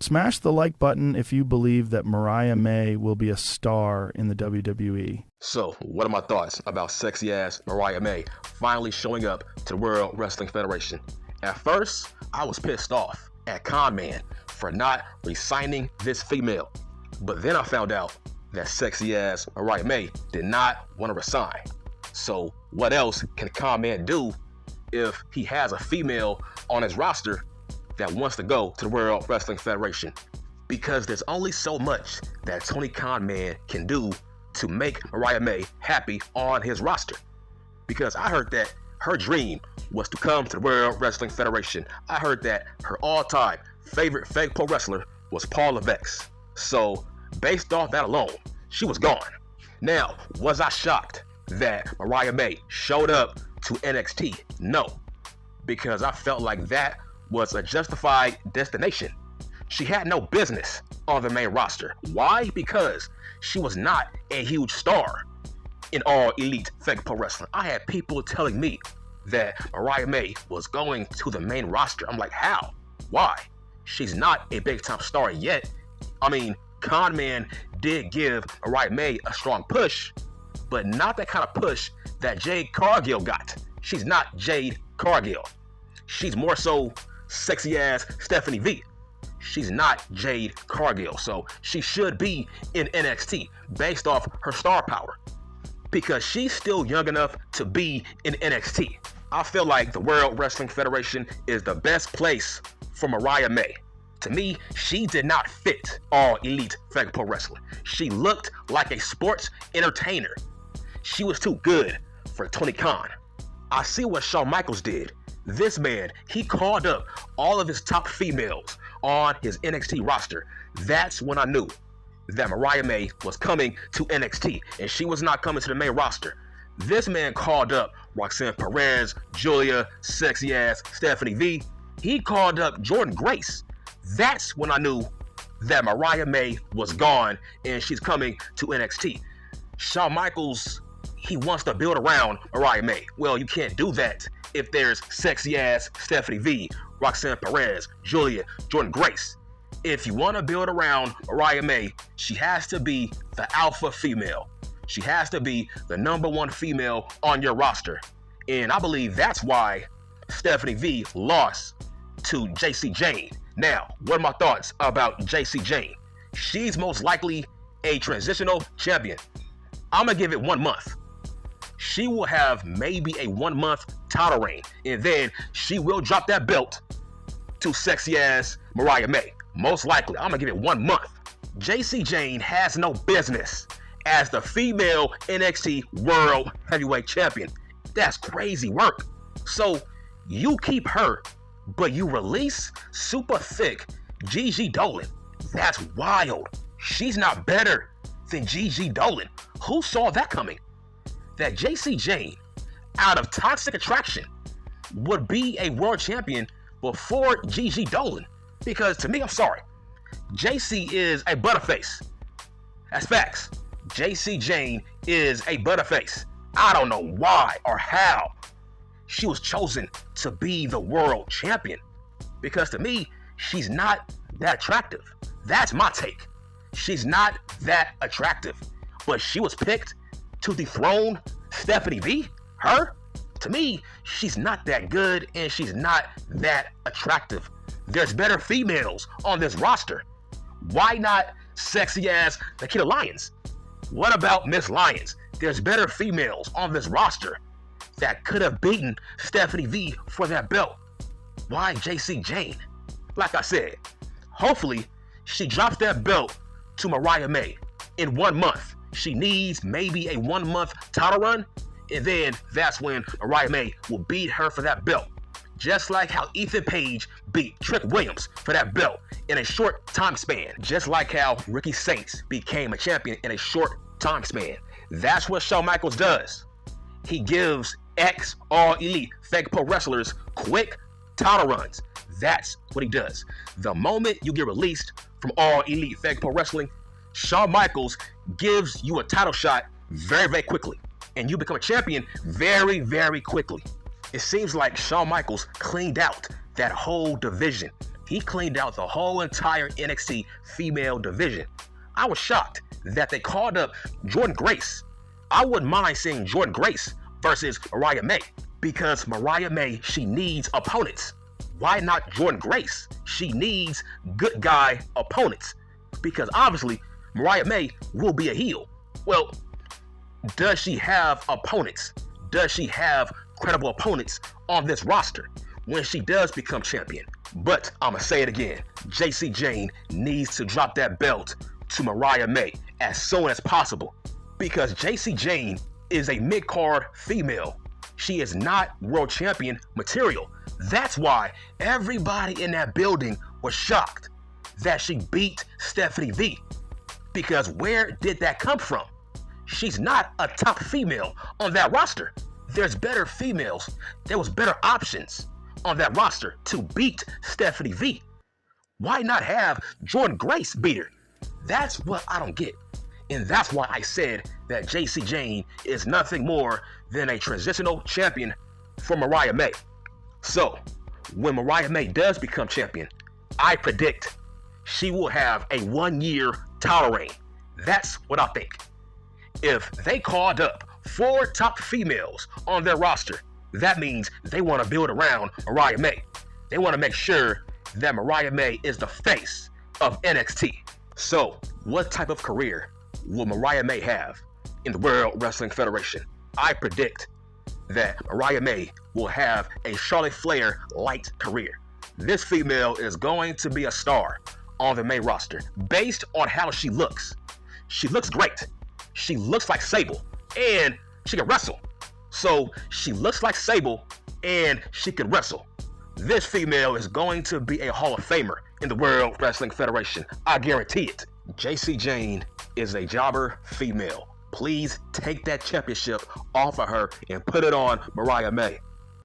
Smash the like button if you believe that Mariah May will be a star in the WWE. So, what are my thoughts about sexy-ass Mariah May finally showing up to the World Wrestling Federation? At first, I was pissed off at Con Man for not re-signing this female. But then I found out that sexy-ass Mariah May did not want to resign. So, what else can Con Man do if he has a female on his roster that wants to go to the World Wrestling Federation? Because there's only so much that Tony Khan Man can do to make Mariah May happy on his roster. Because I heard that her dream was to come to the World Wrestling Federation. I heard that her all-time favorite fake pro wrestler was Paul Levesque. So, based off that alone, she was gone. Now, was I shocked that Mariah May showed up to NXT? No, because I felt like that was a justified destination. She had no business on the main roster. Why? Because she was not a huge star in All Elite Fake Pro Wrestling. I had people telling me that Mariah May was going to the main roster. I'm like, how? Why? She's not a big time star yet. I mean, Con Man did give Mariah May a strong push, but not that kind of push that Jade Cargill got. She's not Jade Cargill. She's more so sexy ass Stephanie V. She's not Jade Cargill, so she should be in NXT based off her star power, because she's still young enough to be in NXT. I feel like the World Wrestling Federation is the best place for Mariah May. To me, she did not fit All Elite Fake Pro Wrestling. She looked like a sports entertainer. She was too good for Tony Khan. I see what Shawn Michaels did. This man, he called up all of his top females on his NXT roster. That's when I knew that Mariah May was coming to NXT, and she was not coming to the main roster. This man called up Roxanne Perez, Julia, sexy ass Stephanie V. He called up Jordynne Grace. That's when I knew that Mariah May was gone and she's coming to NXT. Shawn Michaels, he wants to build around Mariah May. Well, you can't do that if there's sexy ass Stephanie V, Roxanne Perez, Julia, Jordynne Grace. If you want to build around Mariah May, she has to be the alpha female. She has to be the #1 female on your roster. And I believe that's why Stephanie V lost to JC Jane. Now, what are my thoughts about JC Jane? She's most likely a transitional champion. I'm going to give it 1 month. She will have maybe a 1 month title reign, and then she will drop that belt to sexy ass Mariah May. Most likely, I'm going to give it 1 month. JC Jane has no business as the female NXT World Heavyweight Champion. That's crazy work. So you keep her, but you release super thick Gigi Dolan. That's wild. She's not better than Gigi Dolan. Who saw that coming? That JC Jane, out of Toxic Attraction, would be a world champion before Gigi Dolan. Because to me, I'm sorry, JC is a butterface. That's facts. JC Jane is a butterface. I don't know why or how she was chosen to be the world champion. Because to me, she's not that attractive. That's my take. She's not that attractive. But she was picked to dethrone Stephanie V? Her? To me, she's not that good and she's not that attractive. There's better females on this roster. Why not sexy ass Nikita Lyons? What about Miss Lyons? There's better females on this roster that could have beaten Stephanie V for that belt. Why JC Jane? Like I said, hopefully she drops that belt to Mariah May in 1 month. She needs maybe a 1 month title run, and then that's when Mariah May will beat her for that belt. Just like how Ethan Page beat Trick Williams for that belt in a short time span. Just like how Ricky Saints became a champion in a short time span. That's what Shawn Michaels does. He gives ex-All Elite Fake Pro wrestlers quick title runs. That's what he does. The moment you get released from All Elite Fake Pro Wrestling, Shawn Michaels gives you a title shot very, very quickly. And you become a champion very, very quickly. It seems like Shawn Michaels cleaned out that whole division. he cleaned out the whole entire NXT female division. I was shocked that they called up Jordynne Grace. I wouldn't mind seeing Jordynne Grace versus Mariah May, because Mariah May, she needs opponents. Why not Jordynne Grace? She needs good guy opponents, because obviously Mariah May will be a heel. Well, does she have opponents? Does she have credible opponents on this roster when she does become champion? But I'm going to say it again. JC Jane needs to drop that belt to Mariah May as soon as possible, because JC Jane is a mid-card female. She is not world champion material. That's why everybody in that building was shocked that she beat Stephanie V. Because where did that come from? She's not a top female on that roster. There's better females. There was better options on that roster to beat Stephanie V. Why not have Jordynne Grace beat her? That's what I don't get. And that's why I said that JC Jane is nothing more than a transitional champion for Mariah May. So, when Mariah May does become champion, I predict she will have a 1-year title reign. That's what I think. If they called up 4 top females on their roster, that means they want to build around Mariah May. They want to make sure that Mariah May is the face of NXT. So, what type of career will Mariah May have in the World Wrestling Federation? I predict that Mariah May will have a Charlotte Flair-light career. This female is going to be a star on the main roster based on how she looks. She looks great. She looks like Sable, and she can wrestle. So she looks like Sable, and she can wrestle. This female is going to be a Hall of Famer in the World Wrestling Federation. I guarantee it. JC Jane is a jobber female. Please take that championship off of her and put it on Mariah May.